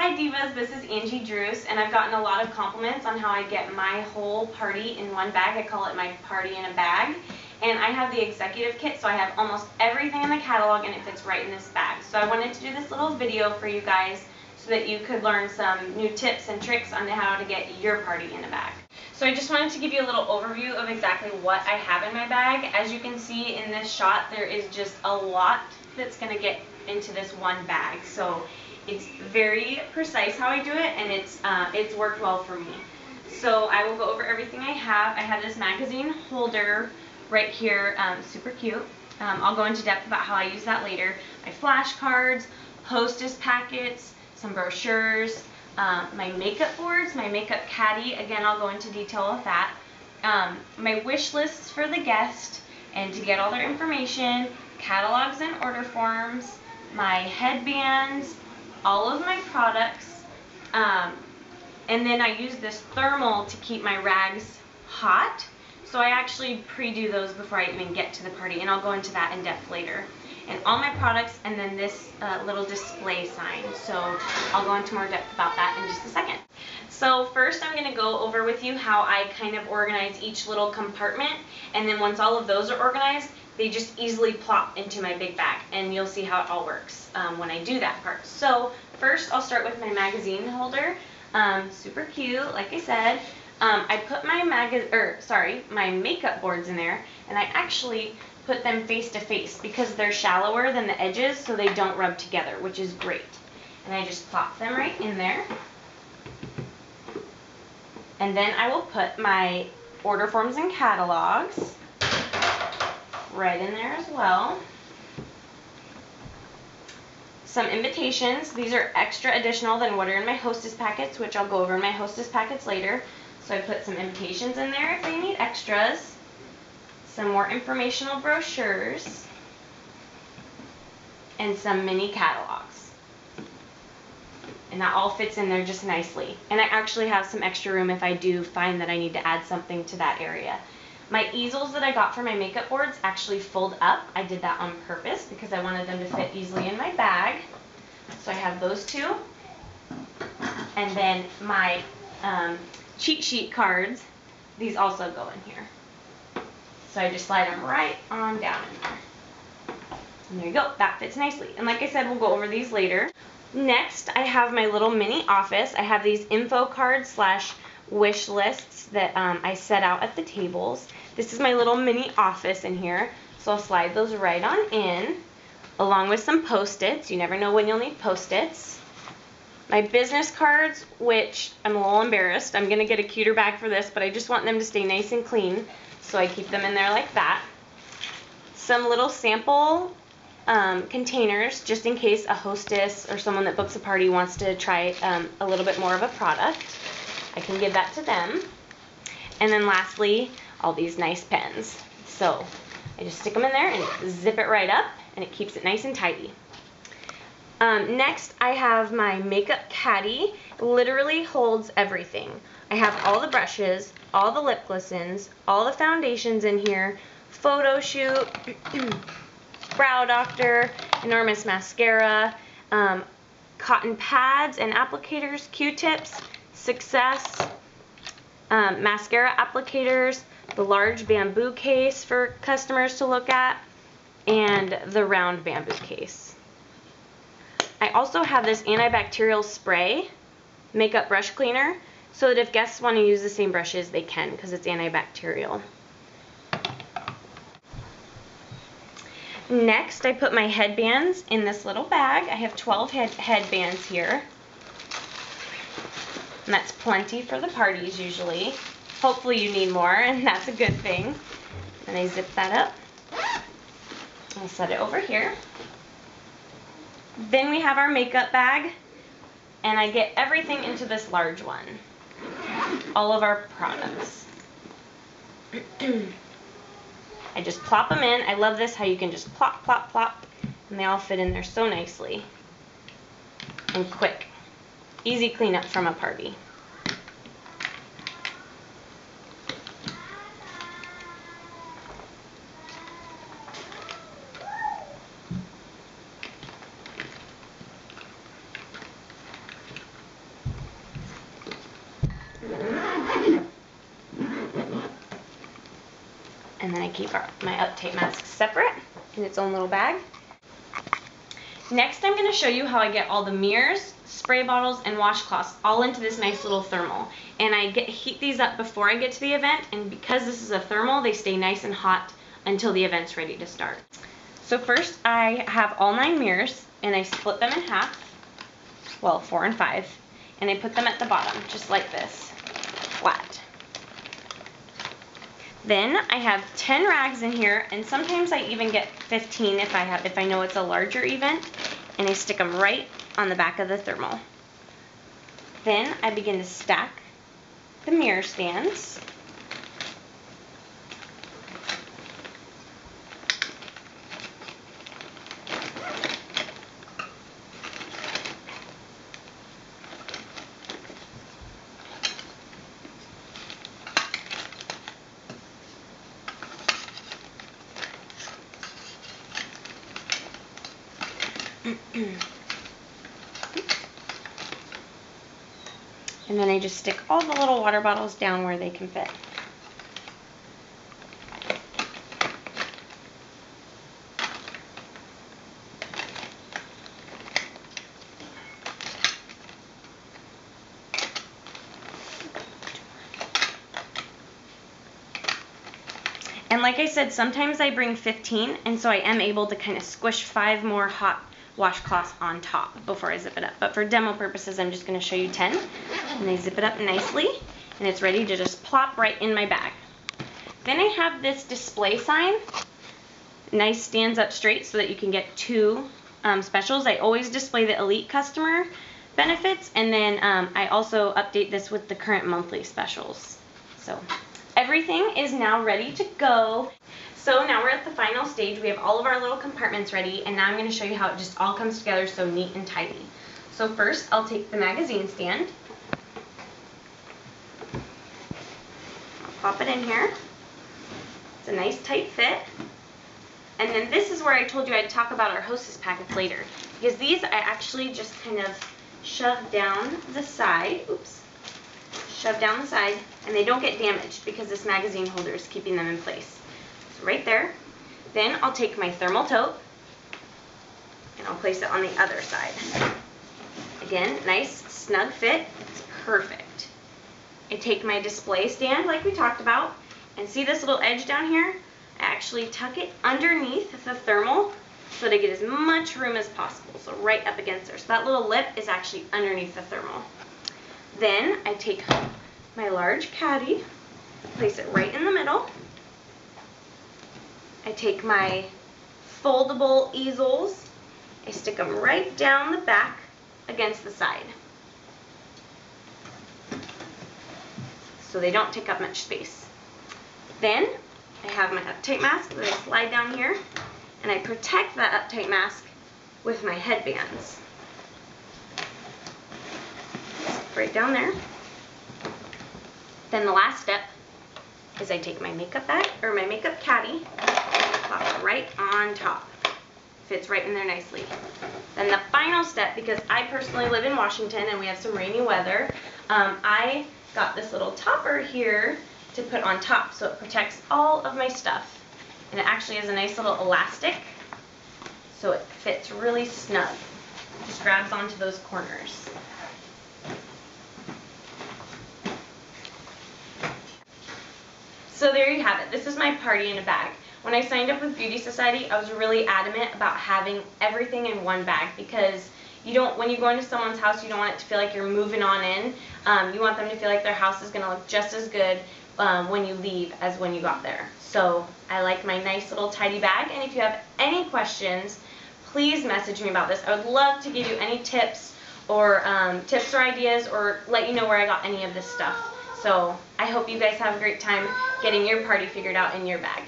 Hi Divas, this is Angie Drews, and I've gotten a lot of compliments on how I get my whole party in one bag. I call it my party in a bag. And I have the executive kit, so I have almost everything in the catalog and it fits right in this bag. So I wanted to do this little video for you guys so that you could learn some new tips and tricks on how to get your party in a bag. So I just wanted to give you a little overview of exactly what I have in my bag. As you can see in this shot, there is just a lot that's going to get into this one bag. So it's very precise how I do it, and it's worked well for me. So I will go over everything I have. I have this magazine holder right here, super cute. I'll go into depth about how I use that later. My flashcards, hostess packets, some brochures, my makeup boards, my makeup caddy. Again, I'll go into detail with that. My wish lists for the guest and to get all their information, catalogs and order forms, my headbands, all of my products, and then I use this thermal to keep my rags hot. So I actually pre-do those before I even get to the party, and I'll go into that in depth later. And all my products, and then this little display sign. So I'll go into more depth about that in just a second. So first I'm going to go over with you how I kind of organize each little compartment, and then once all of those are organized, they just easily plop into my big bag, and you'll see how it all works when I do that part. So first I'll start with my magazine holder. Super cute, like I said. I put my my makeup boards in there, and I actually put them face to face because they're shallower than the edges, so they don't rub together, which is great. And I just plop them right in there. And then I will put my order forms and catalogs right in there as well. Some invitations. These are extra additional than what are in my hostess packets, which I'll go over in my hostess packets later. So I put some invitations in there if they need extras, some more informational brochures, and some mini catalogs. And that all fits in there just nicely. And I actually have some extra room if I do find that I need to add something to that area. My easels that I got for my makeup boards actually fold up. I did that on purpose because I wanted them to fit easily in my bag. So I have those two. And then my cheat sheet cards, these also go in here. So I just slide them right on down in there. And there you go, that fits nicely. And like I said, we'll go over these later. Next, I have my little mini office. I have these info cards slash wish lists that I set out at the tables. This is my little mini office in here. So I'll slide those right on in, along with some Post-its. You never know when you'll need Post-its. My business cards, which I'm a little embarrassed. I'm going to get a cuter bag for this, but I just want them to stay nice and clean, so I keep them in there like that. Some little sample containers, just in case a hostess or someone that books a party wants to try a little bit more of a product. I can give that to them. And then lastly, all these nice pens. So I just stick them in there and zip it right up, and it keeps it nice and tidy. Next, I have my makeup caddy. Literally holds everything. I have all the brushes, all the lip glistens, all the foundations in here, photo shoot, brow doctor, enormous mascara, cotton pads and applicators, Q-tips, Success, mascara applicators, the large bamboo case for customers to look at, and the round bamboo case. I also have this antibacterial spray makeup brush cleaner, so that if guests want to use the same brushes, they can, because it's antibacterial. Next, I put my headbands in this little bag. I have 12 headbands here. And that's plenty for the parties usually. Hopefully you need more, and that's a good thing. And I zip that up. I'll set it over here. Then we have our makeup bag, and I get everything into this large one. All of our products. I just plop them in. I love this, how you can just plop, plop, plop, and they all fit in there so nicely and quick. Easy cleanup from a party. keep my uptight mask separate in its own little bag. Next, I'm going to show you how I get all the mirrors, spray bottles, and washcloths all into this nice little thermal. And I heat these up before I get to the event, and because this is a thermal, they stay nice and hot until the event's ready to start. So first, I have all 9 mirrors, and I split them in half, well, 4 and 5, and I put them at the bottom, just like this, flat. Then I have 10 rags in here, and sometimes I even get 15 if I know it's a larger event, and I stick them right on the back of the thermal. Then I begin to stack the mirror stands. And then I just stick all the little water bottles down where they can fit. And like I said, sometimes I bring 15, and so I am able to kind of squish 5 more hot washcloths on top before I zip it up. But for demo purposes, I'm just going to show you 10. And I zip it up nicely, and it's ready to just plop right in my bag. Then I have this display sign. Nice, stands up straight so that you can get 2 specials. I always display the elite customer benefits, and then I also update this with the current monthly specials. So everything is now ready to go. So now we're at the final stage. We have all of our little compartments ready, and now I'm going to show you how it just all comes together so neat and tidy. So first, I'll take the magazine stand. I'll pop it in here. It's a nice tight fit. And then this is where I told you I'd talk about our Hostess packets later, because these I actually just kind of shove down the side. Oops. Shove down the side, and they don't get damaged because this magazine holder is keeping them in place. So right there. Then I'll take my thermal tote, and I'll place it on the other side. Again, nice, snug fit. It's perfect. I take my display stand like we talked about, and see this little edge down here? I actually tuck it underneath the thermal so that I get as much room as possible, so right up against there. So that little lip is actually underneath the thermal. Then I take my large caddy, place it right in the middle. I take my foldable easels, I stick them right down the back against the side, so they don't take up much space. Then I have my uptight mask that I slide down here, and I protect that uptight mask with my headbands. Right down there. Then the last step is I take my makeup bag, or my makeup caddy, pop it right on top. Fits right in there nicely. Then the final step, because I personally live in Washington and we have some rainy weather, I got this little topper here to put on top so it protects all of my stuff. And it actually has a nice little elastic, so it fits really snug. Just grabs onto those corners. So there you have it. This is my party in a bag. When I signed up with Beauty Society, I was really adamant about having everything in one bag, because you don't, when you go into someone's house, you don't want it to feel like you're moving on in. You want them to feel like their house is going to look just as good when you leave as when you got there. So I like my nice little tidy bag, and if you have any questions, please message me about this. I would love to give you any tips or ideas, or let you know where I got any of this stuff. So I hope you guys have a great time getting your party figured out in your bag.